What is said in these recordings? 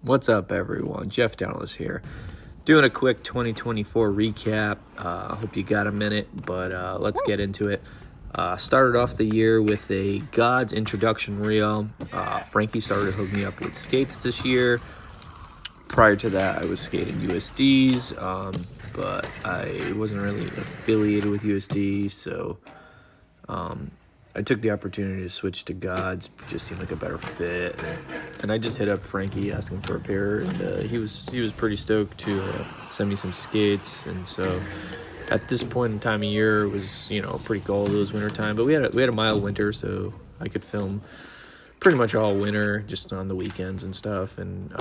What's up, everyone? Jeff Dallas here. Doing a quick 2024 recap. Hope you got a minute, but let's get into it. Started off the year with a God's introduction reel. Frankie started hooking me up with skates this year. Prior to that, I was skating USDs, but I wasn't really affiliated with USD, so I took the opportunity to switch to Gods. Just seemed like a better fit, and I just hit up Frankie asking for a pair, and he was pretty stoked to send me some skates. And so at this point in time of year, it was pretty cold. It was winter time, but we had a mild winter, so I could film pretty much all winter, just on the weekends and stuff. And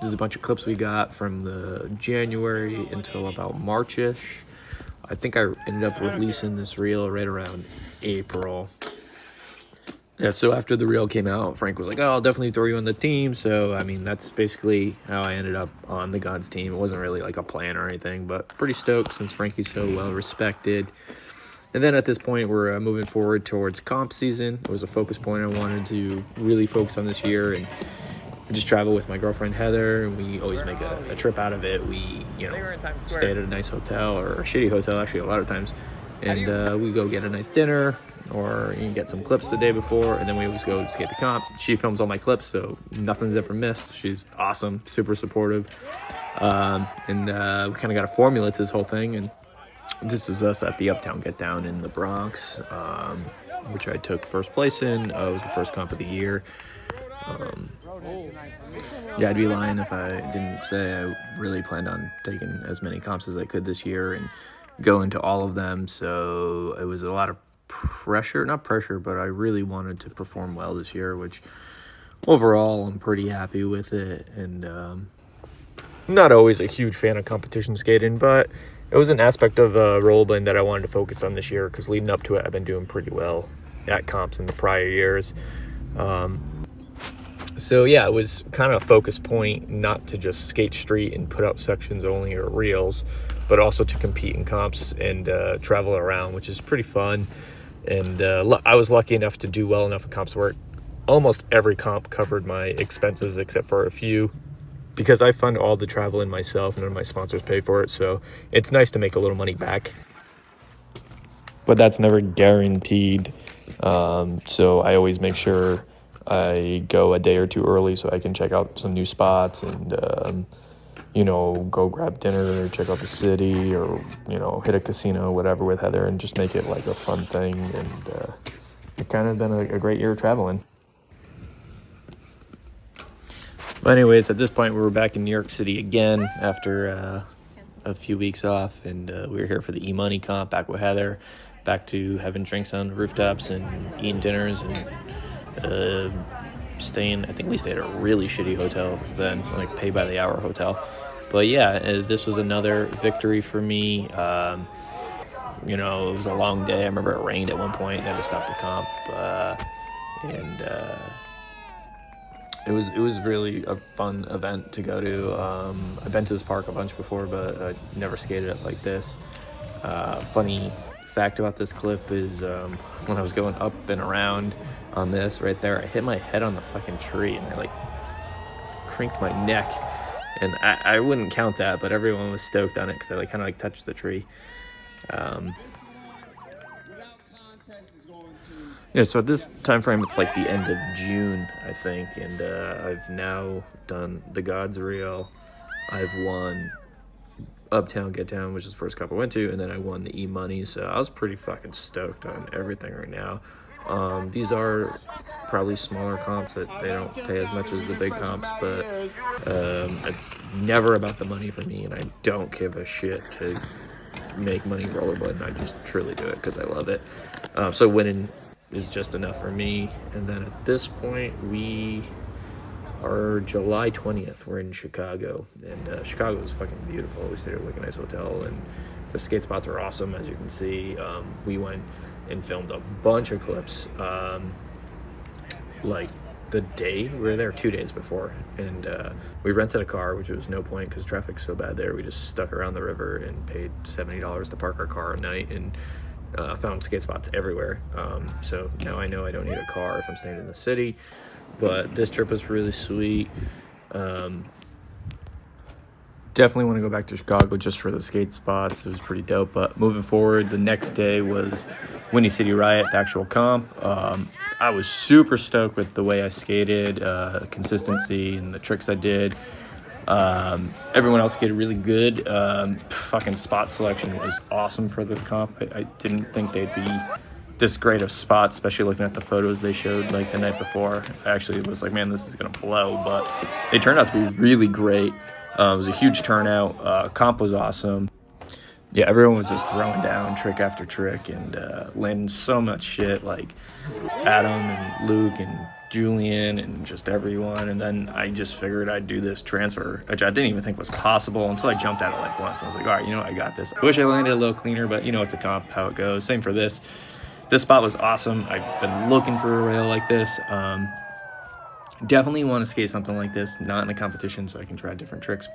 there's a bunch of clips we got from the January until about March-ish. I think I ended up releasing this reel right around April. Yeah, so after the reel came out, Frank was like, "Oh, I'll definitely throw you on the team." So, I mean, that's basically how I ended up on the Gods team. It wasn't really like a plan or anything, but pretty stoked since Frankie's so well respected. And then at this point, we're moving forward towards comp season. It was a focus point I wanted to really focus on this year, and I just travel with my girlfriend Heather, and we always make a trip out of it. We, stay at a nice hotel, or a shitty hotel actually a lot of times, and we go get a nice dinner, or you can get some clips the day before, and then we always go skate the comp. She films all my clips, so nothing's ever missed. She's awesome, super supportive, and we kind of got a formula to this whole thing. And this is us at the Uptown Get Down in the Bronx, which I took first place in. It was the first comp of the year. Yeah, I'd be lying if I didn't say I really planned on taking as many comps as I could this year and go into all of them. So it was a lot of pressure, not pressure, but I really wanted to perform well this year, which overall I'm pretty happy with it. And not always a huge fan of competition skating, but it was an aspect of rollerblading that I wanted to focus on this year, because leading up to it, I've been doing pretty well at comps in the prior years. So yeah, it was kind of a focus point not to just skate street and put out sections only or reels, but also to compete in comps and travel around, which is pretty fun. And I was lucky enough to do well enough in comps where almost every comp covered my expenses except for a few, because I fund all the travel in myself. None of my sponsors pay for it, so it's nice to make a little money back. But that's never guaranteed. So I always make sure I go a day or two early so I can check out some new spots and, go grab dinner or check out the city, or, hit a casino, whatever, with Heather, and just make it like a fun thing. And it's kind of been a great year traveling. But anyways, at this point, we were back in New York City again after a few weeks off, and we were here for the E-Money comp, back with Heather, back to having drinks on the rooftops and eating dinners and staying. I think we stayed at a really shitty hotel then, like pay by the hour hotel. But yeah, this was another victory for me. It was a long day. I remember it rained at one point and I had to stop the comp, and it was really a fun event to go to. I've been to this park a bunch before, but I never skated it like this. Funny fact about this clip is when I was going up and around on this right there, I hit my head on the fucking tree and I crinked my neck, and I wouldn't count that, but everyone was stoked on it because I kind of touched the tree. Yeah, so at this time frame, it's like the end of June, I think, and I've now done the Gods reel. I've won Uptown Get Down, which is the first cup I went to, and then I won the E-Money, so I was pretty fucking stoked on everything right now. These are probably smaller comps that they don't pay as much as the big comps, but it's never about the money for me, and I don't give a shit to make money rollerblading. I just truly do it because I love it. So winning is just enough for me. And then at this point, we are July 20th. We're in Chicago, and Chicago is fucking beautiful. We stayed at a nice hotel, and the skate spots are awesome, as you can see. We went and filmed a bunch of clips, like the day we were there 2 days before, and we rented a car, which was no point because traffic's so bad there. We just stuck around the river and paid $70 to park our car at night, and found skate spots everywhere. So now I know I don't need a car if I'm staying in the city, but this trip was really sweet. Definitely want to go back to Chicago just for the skate spots. It was pretty dope. But moving forward, the next day was Windy City Riot, the actual comp. I was super stoked with the way I skated, consistency, and the tricks I did. Everyone else skated really good. Fucking spot selection was awesome for this comp. I didn't think they'd be this great of spots, especially looking at the photos they showed like the night before. I actually was like, man, this is gonna blow, but they turned out to be really great. It was a huge turnout. Comp was awesome. Yeah, everyone was just throwing down trick after trick and landing so much shit, like Adam and Luke and Julian and just everyone. And then I just figured I'd do this transfer, which I didn't even think was possible until I jumped at it like once. I was like, all right, you know, I got this. I wish I landed a little cleaner, but you know, it's a comp, how it goes. Same for this. This spot was awesome. I've been looking for a rail like this. Definitely want to skate something like this, not in a competition, so I can try different tricks.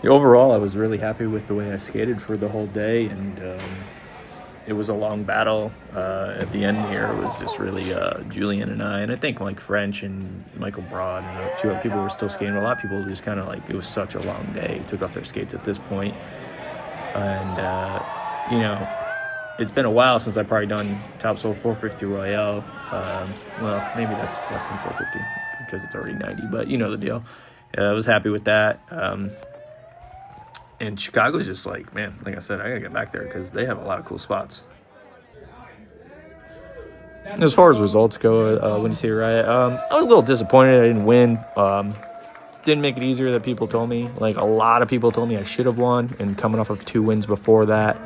Overall, I was really happy with the way I skated for the whole day, and it was a long battle. At the end here, it was just really Julian and I think like French and Michael Broad and a few other people were still skating. A lot of people just kind of like, it was such a long day, took off their skates at this point. And, you know, it's been a while since I've probably done Topsoil 450 Royale. Well, maybe that's less than 450 because it's already 90, but you know the deal. I was happy with that. And Chicago's just like, man, like I said, I gotta get back there because they have a lot of cool spots. As far as results go, Windy City Riot, I was a little disappointed I didn't win. Didn't make it easier that people told me. Like, a lot of people told me I should have won, and coming off of 2 wins before that.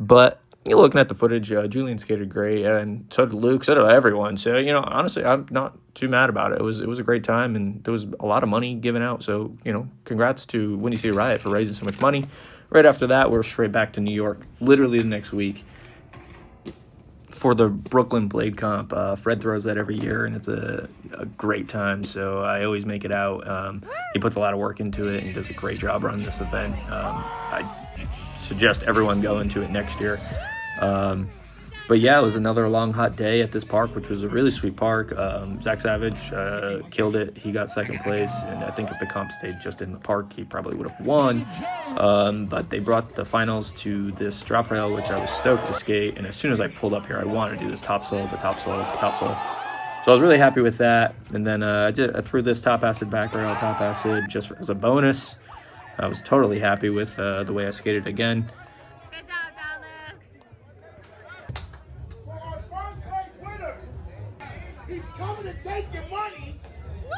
But you're looking at the footage, Julian skated great, and so did Luke, so did everyone. So, you know, honestly, I'm not too mad about it. It was a great time, and there was a lot of money given out. So, you know, congrats to Windy City Riot for raising so much money. Right after that, we're straight back to New York, literally the next week, for the Brooklyn Blade Comp. Fred throws that every year, and it's a great time. So I always make it out. He puts a lot of work into it and does a great job running this event. I suggest everyone go into it next year. But yeah, it was another long, hot day at this park, which was a really sweet park. Zach Savage killed it. He got second place, and I think if the comp stayed just in the park, he probably would have won. But they brought the finals to this drop rail, which I was stoked to skate. And as soon as I pulled up here, I wanted to do this topsoil, the topsoil, the topsoil. So I was really happy with that. And then I threw this top acid back rail, top acid, just as a bonus. I was totally happy with the way I skated again. Good job, Dallas. For our first place winner, he's coming to take your money. Woo!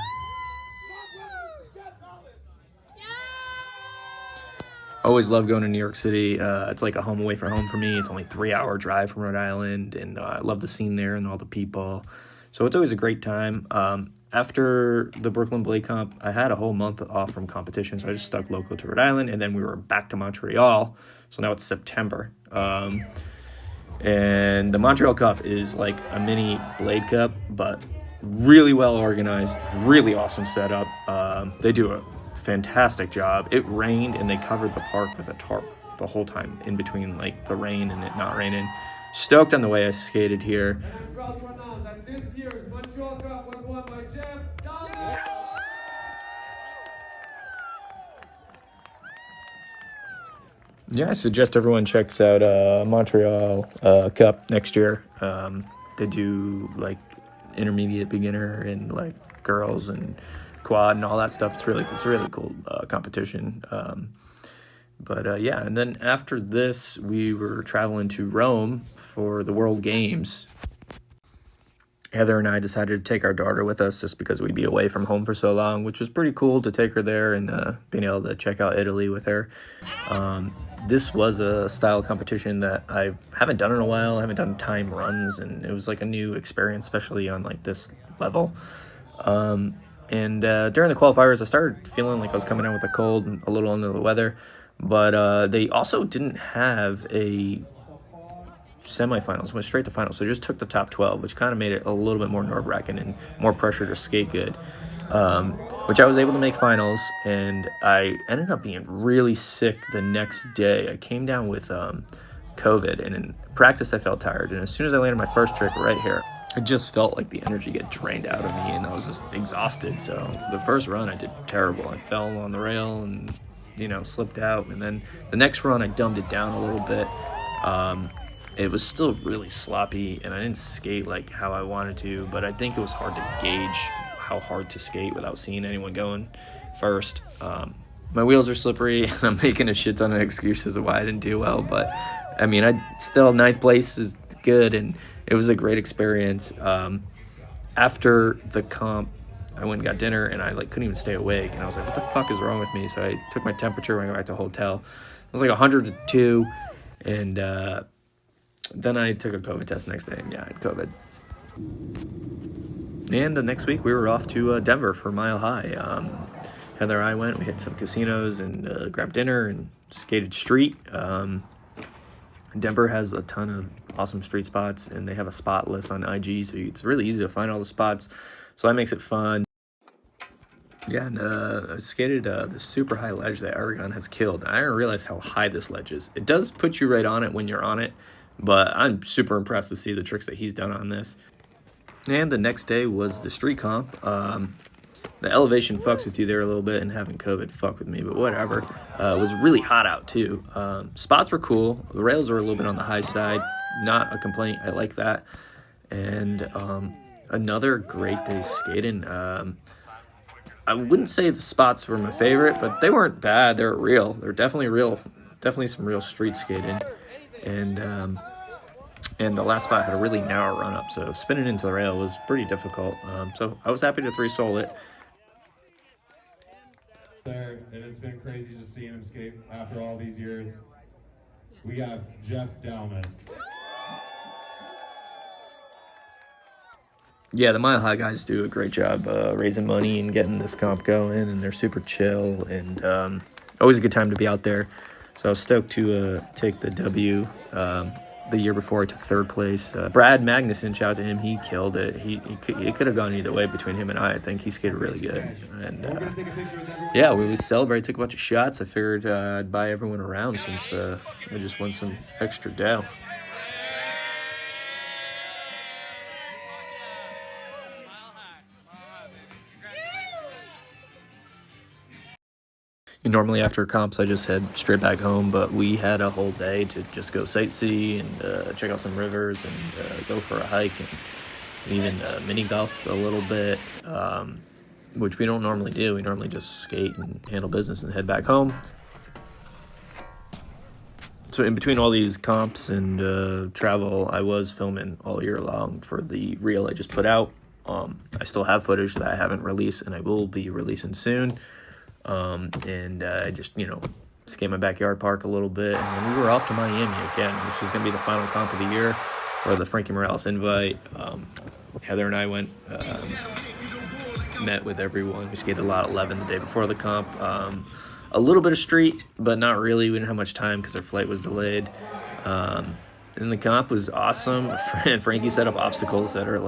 My brother, Mr. Jeff Dallas. Yeah! Always love going to New York City. It's like a home away from home for me. It's only a 3-hour drive from Rhode Island, and I love the scene there and all the people. So it's always a great time. After the Brooklyn Blade Comp, I had a whole month off from competition, so I just stuck local to Rhode Island, and then we were back to Montreal. So now it's September. And the Montreal Cup is like a mini Blade Cup, but really well organized, really awesome setup. They do a fantastic job. It rained, and they covered the park with a tarp the whole time in between like the rain and it not raining. Stoked on the way I skated here. This year's Montreal Cup was won by Jeff Dallas. Yeah, I suggest everyone checks out Montreal Cup next year. They do like intermediate, beginner, and like girls and quad and all that stuff. It's really cool competition. But yeah, and then after this, we were traveling to Rome for the World Games. Heather and I decided to take our daughter with us just because we'd be away from home for so long, which was pretty cool to take her there and being able to check out Italy with her. This was a style competition that I haven't done in a while. I haven't done time runs, and it was like a new experience, especially on like this level. And during the qualifiers, I started feeling like I was coming out with a cold and a little under the weather, but they also didn't have a semifinals, went straight to finals, so just took the top 12, which kind of made it a little bit more nerve-wracking and more pressure to skate good, which I was able to make finals, and I ended up being really sick the next day. I came down with COVID, and in practice I felt tired, and as soon as I landed my first trick right here, I just felt like the energy get drained out of me, and I was just exhausted. So the first run I did terrible. I fell on the rail and slipped out, and then the next run I dumbed it down a little bit. It was still really sloppy, and I didn't skate like how I wanted to, but I think it was hard to gauge how hard to skate without seeing anyone going first. My wheels are slippery, and I'm making a shit ton of excuses of why I didn't do well, but I mean, ninth place is good, and it was a great experience. After the comp, I went and got dinner, and I couldn't even stay awake, and I was like, what the fuck is wrong with me? So I took my temperature when I got back to the hotel. It was like 102, and then I took a COVID test the next day, and yeah, I had COVID. And the next week we were off to Denver for Mile High. Heather and I went. We hit some casinos and grabbed dinner and skated street. Denver has a ton of awesome street spots, and they have a spot list on IG, so it's really easy to find all the spots. So that makes it fun. Yeah, and I skated this super high ledge that Aragon has killed. I didn't realize how high this ledge is. It does put you right on it when you're on it, but I'm super impressed to see the tricks that he's done on this. And the next day was the street comp. The elevation fucks with you there a little bit, and having COVID fucked with me, but whatever. It was really hot out too. Spots were cool. The rails were a little bit on the high side. Not a complaint. I like that. And another great day skating. I wouldn't say the spots were my favorite, but they weren't bad. They were real. They're definitely real. Definitely some real street skating. And the last spot had a really narrow run up, so spinning into the rail was pretty difficult. So I was happy to 3-sole it. There, and it's been crazy just seeing him skate after all these years. We have Jeff Dalmas. Yeah, the Mile High guys do a great job raising money and getting this comp going, and they're super chill, and always a good time to be out there. So I was stoked to take the W. The year before I took third place. Brad Magnuson, shout out to him, he killed it. It could have gone either way between him and I think he skated really good. And yeah, we celebrated, took a bunch of shots. I figured I'd buy everyone around since I just won some extra dough. Normally after comps, I just head straight back home, but we had a whole day to just go sightsee and check out some rivers and go for a hike, and even mini golfed a little bit, which we don't normally do. We normally just skate and handle business and head back home. So in between all these comps and travel, I was filming all year long for the reel I just put out. I still have footage that I haven't released, and I will be releasing soon. I just, skate my backyard park a little bit, and then we were off to Miami again, which is going to be the final comp of the year for the Frankie Morales invite. Heather and I went, met with everyone. We skated lot 11 the day before the comp. A little bit of street, but not really. We didn't have much time because our flight was delayed. And the comp was awesome. Frankie set up obstacles that are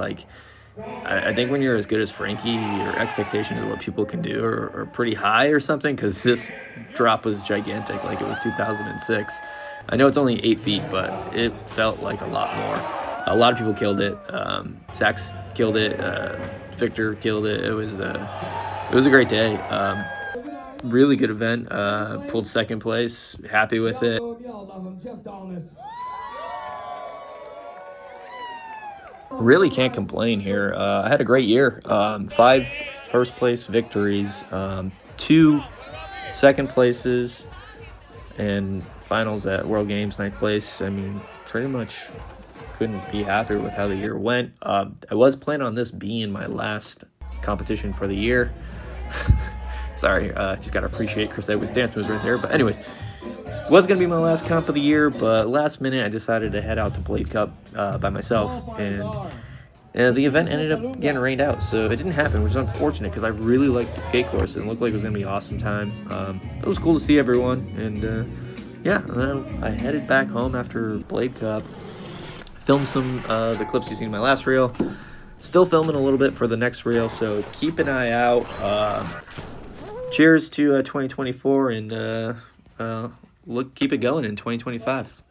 I think when you're as good as Frankie, your expectations of what people can do are pretty high or something, because this drop was gigantic, like it was 2006. I know it's only 8 feet, but it felt like a lot more. A lot of people killed it. Zach killed it. Victor killed it. It was a great day. Really good event. Pulled second place. Happy with it. Really can't complain here. I had a great year. 5 first place victories, 2 second places, and finals at World Games, 9th place. I mean, pretty much couldn't be happier with how the year went. I was planning on this being my last competition for the year. Sorry, just gotta appreciate Chris Edwards' dance moves right there. But anyways, was going to be my last comp of the year, but last minute I decided to head out to Blade Cup by myself, and the event ended up getting rained out, so it didn't happen, which is unfortunate because I really liked the skate course. It looked like it was going to be an awesome time. It was cool to see everyone, and and then I headed back home after Blade Cup, filmed some the clips you seen in my last reel, still filming a little bit for the next reel, so keep an eye out. Cheers to 2024, and keep it going in 2025.